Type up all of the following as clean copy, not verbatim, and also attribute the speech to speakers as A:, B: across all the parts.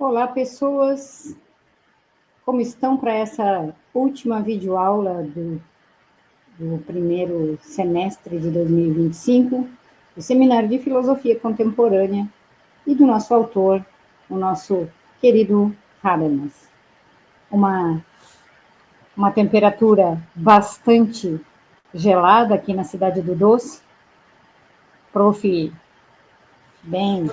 A: Olá, pessoas! Como estão para essa última videoaula do primeiro semestre de 2025, do Seminário de Filosofia Contemporânea e do nosso autor, o nosso querido Habermas. Uma temperatura bastante gelada aqui na Cidade do Doce, prof. bem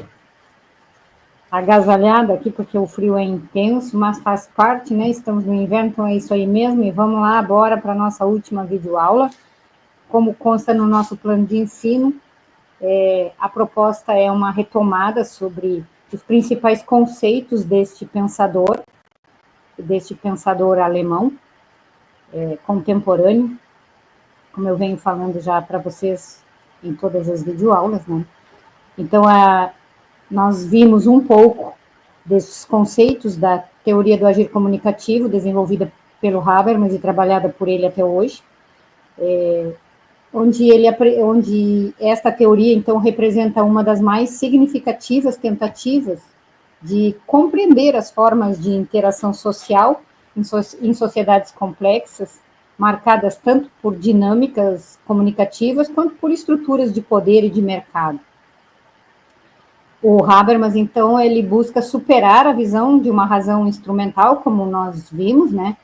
A: agasalhada aqui, porque o frio é intenso, mas faz parte, né? Estamos no inverno, então é isso aí mesmo. E vamos lá agora para a nossa última videoaula. Como consta no nosso plano de ensino, a proposta é uma retomada sobre os principais conceitos deste pensador alemão, contemporâneo, como eu venho falando já para vocês em todas as videoaulas, né? Então, nós vimos um pouco desses conceitos da teoria do agir comunicativo, desenvolvida pelo Habermas e trabalhada por ele até hoje, onde esta teoria, então, representa uma das mais significativas tentativas de compreender as formas de interação social em sociedades complexas, marcadas tanto por dinâmicas comunicativas quanto por estruturas de poder e de mercado. O Habermas, então, ele busca superar a visão de uma razão instrumental, como nós vimos, né,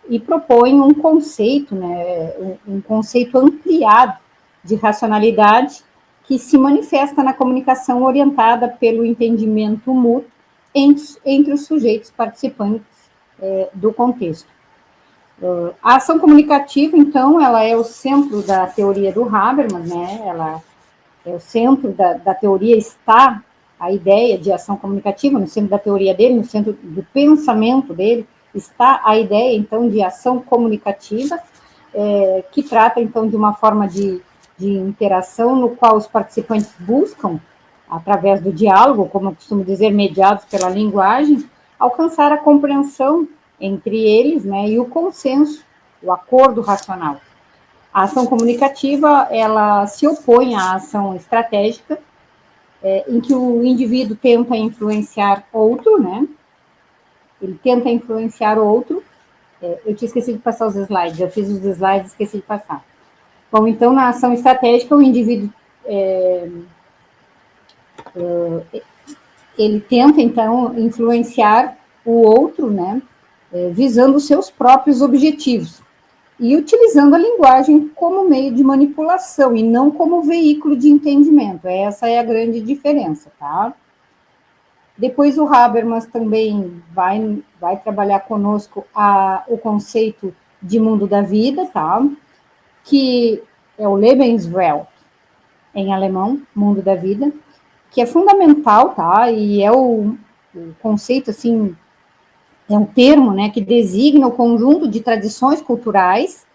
A: e propõe um conceito, né, um conceito ampliado de racionalidade que se manifesta na comunicação orientada pelo entendimento mútuo entre os sujeitos participantes do contexto. A ação comunicativa, então, ela é o centro da teoria do Habermas, né, ela é o centro da teoria, está a ideia de ação comunicativa, no centro da teoria dele, no centro do pensamento dele, está a ideia, então, de ação comunicativa, que trata, então, de uma forma de interação no qual os participantes buscam, através do diálogo, como eu costumo dizer, mediados pela linguagem, alcançar a compreensão entre eles, né, e o consenso, o acordo racional. A ação comunicativa, ela se opõe à ação estratégica, em que o indivíduo tenta influenciar outro, né? Ele tenta influenciar outro. Eu tinha esquecido de passar os slides, eu fiz os slides e esqueci de passar. Bom, então, na ação estratégica, o indivíduo ele tenta, então, influenciar o outro, né? Visando os seus próprios objetivos. E utilizando a linguagem como meio de manipulação e não como veículo de entendimento. Essa é a grande diferença, tá? Depois o Habermas também vai trabalhar conosco o conceito de mundo da vida, tá? Que é o Lebenswelt, em alemão, mundo da vida, que é fundamental, tá? E é o conceito, assim, é um termo, né, que designa o conjunto de tradições culturais,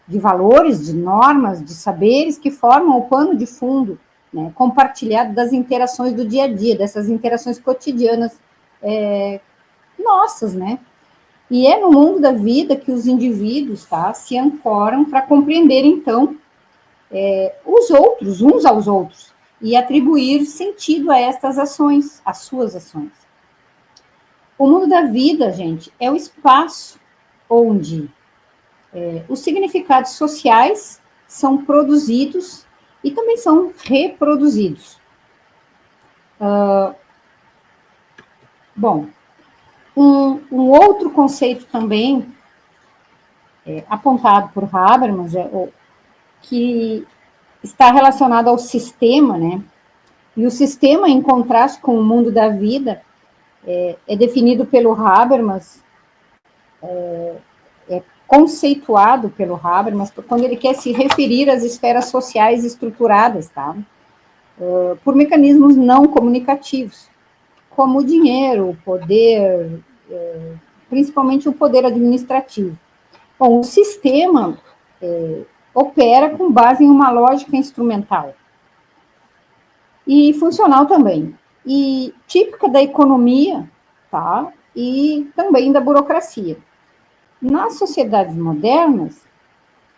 A: de valores, de normas, de saberes que formam o pano de fundo, né, compartilhado das interações do dia a dia, dessas interações cotidianas nossas, né? E é no mundo da vida que os indivíduos, tá, se ancoram para compreender, então, os outros, uns aos outros, e atribuir sentido a estas ações, às suas ações. O mundo da vida, gente, é o espaço onde os significados sociais são produzidos e também são reproduzidos. Bom, um outro conceito também apontado por Habermas, que está relacionado ao sistema, né? E o sistema, em contraste com o mundo da vida, é definido pelo Habermas, conceituado pelo Habermas, quando ele quer se referir às esferas sociais estruturadas, tá? Por mecanismos não comunicativos, como o dinheiro, o poder, principalmente o poder administrativo. Bom, o sistema opera com base em uma lógica instrumental e funcional também, e típica da economia, tá? E também da burocracia. Nas sociedades modernas,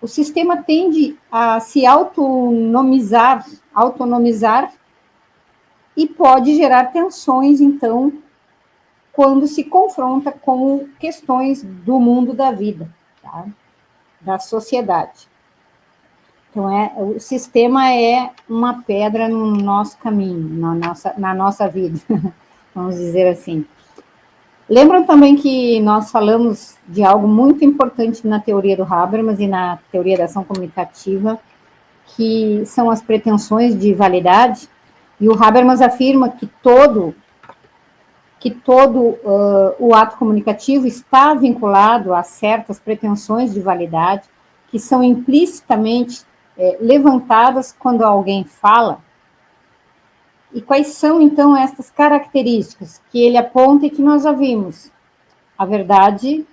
A: o sistema tende a se autonomizar e pode gerar tensões, então, quando se confronta com questões do mundo da vida, tá? Da sociedade. Então, o sistema é uma pedra no nosso caminho, na nossa vida, vamos dizer assim. Lembram também que nós falamos de algo muito importante na teoria do Habermas e na teoria da ação comunicativa, que são as pretensões de validade, e o Habermas afirma que todo o ato comunicativo está vinculado a certas pretensões de validade, que são implicitamente levantadas quando alguém fala. E quais são, então, estas características que ele aponta e que nós já vimos? A verdade,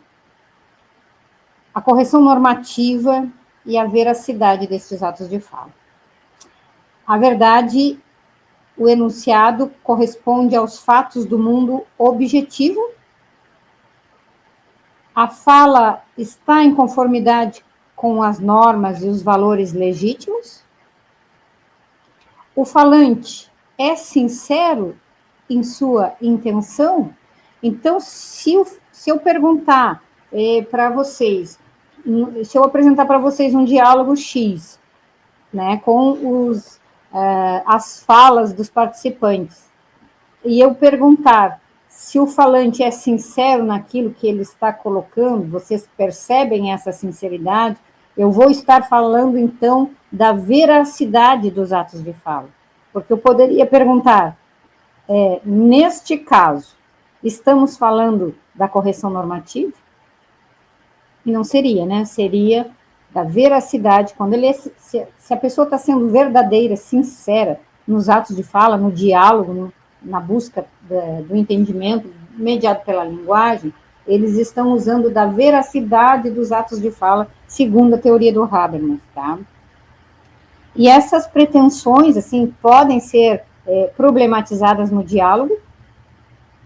A: a correção normativa e a veracidade destes atos de fala. A verdade, o enunciado corresponde aos fatos do mundo objetivo. A fala está em conformidade com as normas e os valores legítimos. O falante é sincero em sua intenção. Então, se eu perguntar para vocês, se eu apresentar para vocês um diálogo X, né, com as falas dos participantes, e eu perguntar se o falante é sincero naquilo que ele está colocando, vocês percebem essa sinceridade, eu vou estar falando, então, da veracidade dos atos de fala. Porque eu poderia perguntar, neste caso, estamos falando da correção normativa? E não seria, né? Seria da veracidade, quando se a pessoa está sendo verdadeira, sincera, nos atos de fala, no diálogo, na busca do entendimento mediado pela linguagem, eles estão usando da veracidade dos atos de fala, segundo a teoria do Habermas, tá? E essas pretensões, assim, podem ser problematizadas no diálogo,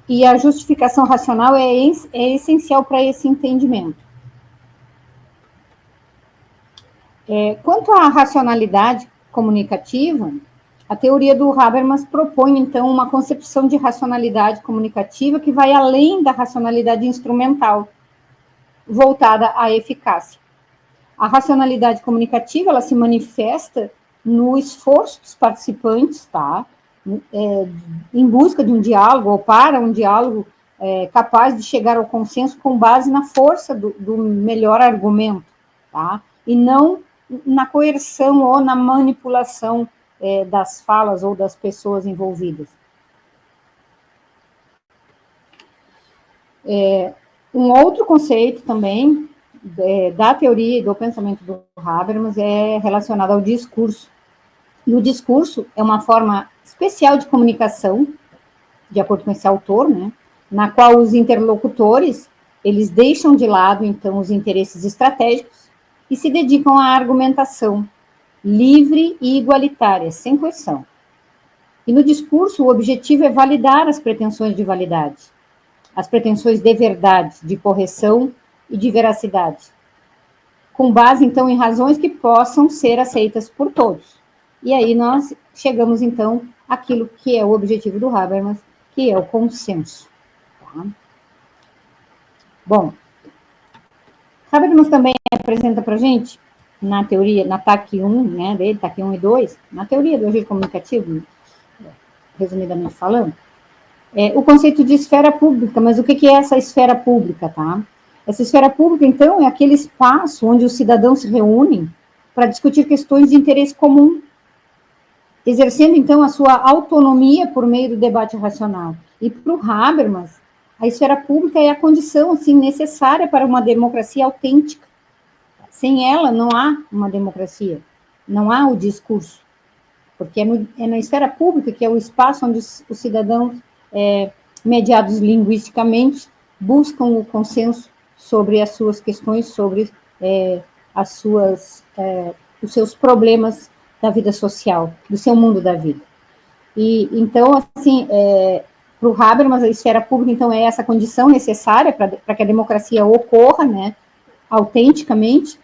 A: e a justificação racional é essencial para esse entendimento. Quanto à racionalidade comunicativa, a teoria do Habermas propõe, então, uma concepção de racionalidade comunicativa que vai além da racionalidade instrumental, voltada à eficácia. A racionalidade comunicativa, ela se manifesta no esforço dos participantes, tá? Em busca de um diálogo, ou para um diálogo capaz de chegar ao consenso com base na força do melhor argumento, tá? E não na coerção ou na manipulação das falas ou das pessoas envolvidas. Um outro conceito também da teoria e do pensamento do Habermas é relacionado ao discurso. E o discurso é uma forma especial de comunicação, de acordo com esse autor, né, na qual os interlocutores, eles deixam de lado, então, os interesses estratégicos e se dedicam à argumentação livre e igualitária, sem coerção. E no discurso, o objetivo é validar as pretensões de validade, as pretensões de verdade, de correção e de veracidade, com base, então, em razões que possam ser aceitas por todos. E aí nós chegamos, então, àquilo que é o objetivo do Habermas, que é o consenso. Tá? Bom, Habermas também apresenta para a gente, na teoria, na TAC 1, né, dele, TAC 1 e 2, na teoria do agente comunicativo, resumidamente falando, o conceito de esfera pública. Mas o que é essa esfera pública, tá? Essa esfera pública, então, é aquele espaço onde os cidadãos se reúnem para discutir questões de interesse comum, exercendo, então, a sua autonomia por meio do debate racional. E para o Habermas, a esfera pública é a condição, assim, necessária para uma democracia autêntica. Sem ela, não há uma democracia, não há o discurso, porque é na esfera pública que é o espaço onde os cidadãos, mediados linguisticamente, buscam o consenso sobre as suas questões, sobre os seus problemas da vida social, do seu mundo da vida. E, então, assim, para o Habermas, a esfera pública, então, é essa condição necessária para que a democracia ocorra, né, autenticamente,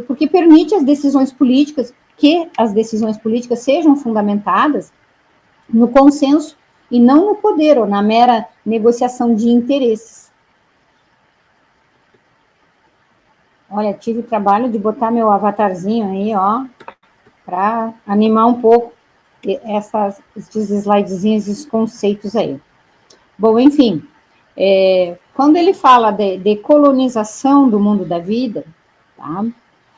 A: porque permite as decisões políticas, que as decisões políticas sejam fundamentadas no consenso e não no poder ou na mera negociação de interesses. Olha, tive o trabalho de botar meu avatarzinho aí, ó, para animar um pouco esses slidezinhos, esses conceitos aí. Bom, enfim, quando ele fala de colonização do mundo da vida, tá?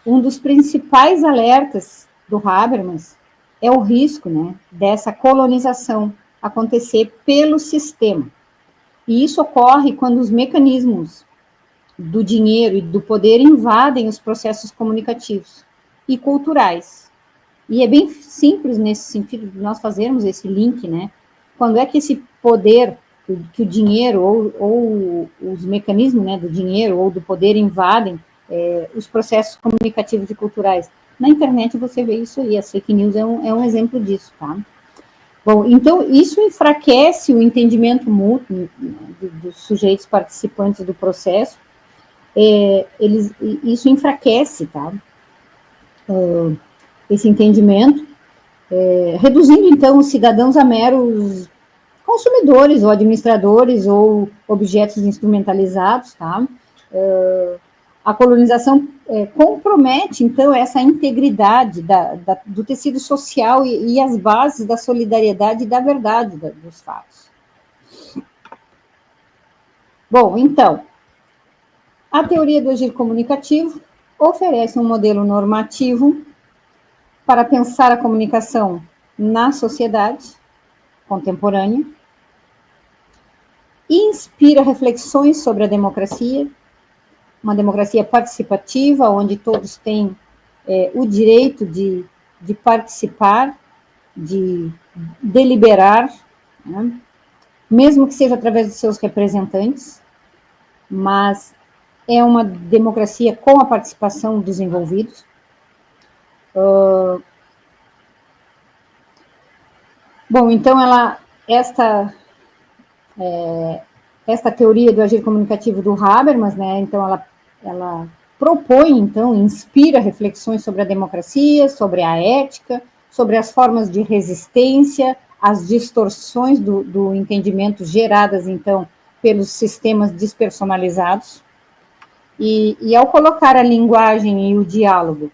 A: Um dos principais alertas do Habermas é o risco, né, dessa colonização acontecer pelo sistema. E isso ocorre quando os mecanismos do dinheiro e do poder invadem os processos comunicativos e culturais. E é bem simples nesse sentido de nós fazermos esse link, né? Quando é que esse poder, que o dinheiro ou os mecanismos, né, do dinheiro ou do poder invadem os processos comunicativos e culturais? Na internet você vê isso aí, a fake news é um exemplo disso, tá? Bom, então isso enfraquece o entendimento mútuo dos sujeitos participantes do processo, isso enfraquece, tá? Esse entendimento, reduzindo então os cidadãos a meros consumidores ou administradores ou objetos instrumentalizados, tá? A colonização compromete, então, essa integridade do tecido social e as bases da solidariedade e da verdade dos fatos. Bom, então, a teoria do agir comunicativo oferece um modelo normativo para pensar a comunicação na sociedade contemporânea, inspira reflexões sobre a democracia, uma democracia participativa, onde todos têm o direito de participar, de deliberar, né? Mesmo que seja através de seus representantes, mas é uma democracia com a participação dos envolvidos. Bom, então esta teoria do agir comunicativo do Habermas, né, então ela propõe, então, inspira reflexões sobre a democracia, sobre a ética, sobre as formas de resistência, as distorções do entendimento geradas, então, pelos sistemas despersonalizados. E ao colocar a linguagem e o diálogo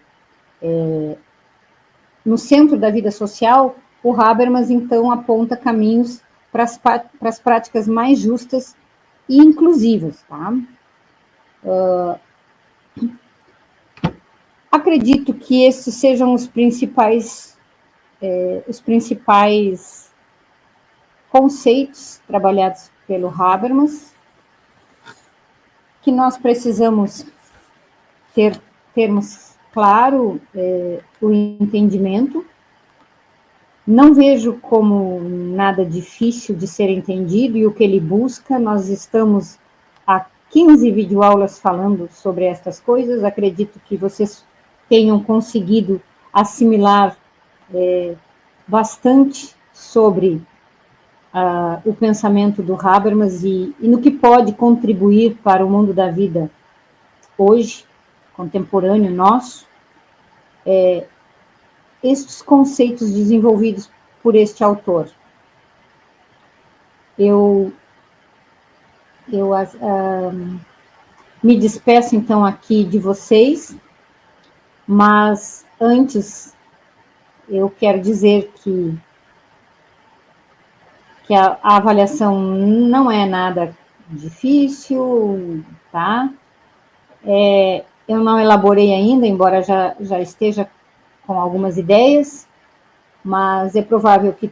A: no centro da vida social, o Habermas, então, aponta caminhos para as práticas mais justas e inclusivas, tá? Acredito que esses sejam os principais conceitos trabalhados pelo Habermas, que nós precisamos termos claro o entendimento. Não vejo como nada difícil de ser entendido, e o que ele busca, nós estamos há 15 videoaulas falando sobre estas coisas, acredito que vocês tenham conseguido assimilar bastante sobre o pensamento do Habermas e no que pode contribuir para o mundo da vida hoje, contemporâneo nosso, estes conceitos desenvolvidos por este autor. Eu me despeço, então, aqui de vocês, mas antes eu quero dizer que a avaliação não é nada difícil, tá? Eu não elaborei ainda, embora já esteja com algumas ideias, mas é provável que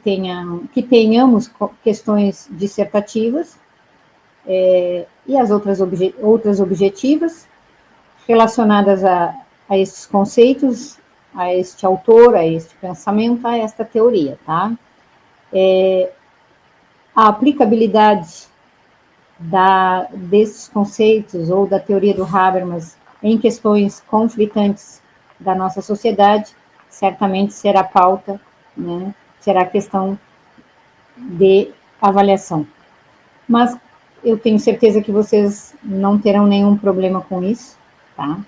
A: tenhamos questões dissertativas e as outras objetivas relacionadas a esses conceitos, a este autor, a este pensamento, a esta teoria, tá? A aplicabilidade desses conceitos ou da teoria do Habermas em questões conflitantes da nossa sociedade certamente será pauta, né? Será questão de avaliação. Mas eu tenho certeza que vocês não terão nenhum problema com isso, tá?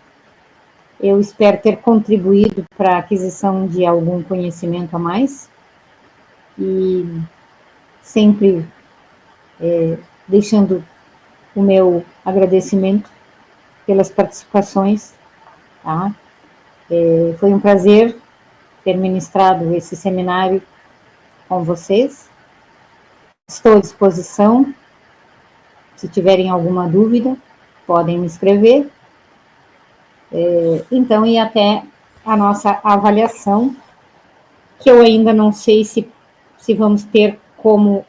A: Eu espero ter contribuído para a aquisição de algum conhecimento a mais e sempre deixando o meu agradecimento pelas participações, tá? Foi um prazer ter ministrado esse seminário com vocês. Estou à disposição. Se tiverem alguma dúvida, podem me escrever. Então, e até a nossa avaliação, que eu ainda não sei se vamos ter como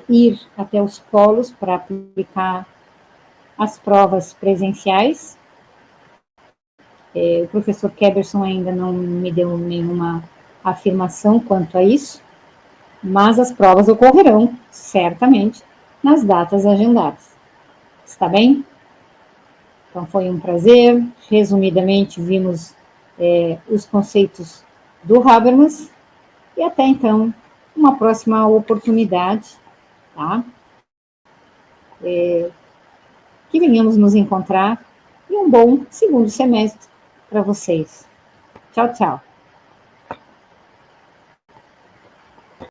A: ir até os polos para aplicar as provas presenciais. O professor Keberson ainda não me deu nenhuma afirmação quanto a isso, mas as provas ocorrerão, certamente, nas datas agendadas. Está bem? Então, foi um prazer. Resumidamente, vimos os conceitos do Habermas, e até então, uma próxima oportunidade, tá? Que venhamos nos encontrar, e um bom segundo semestre para vocês. Tchau, tchau.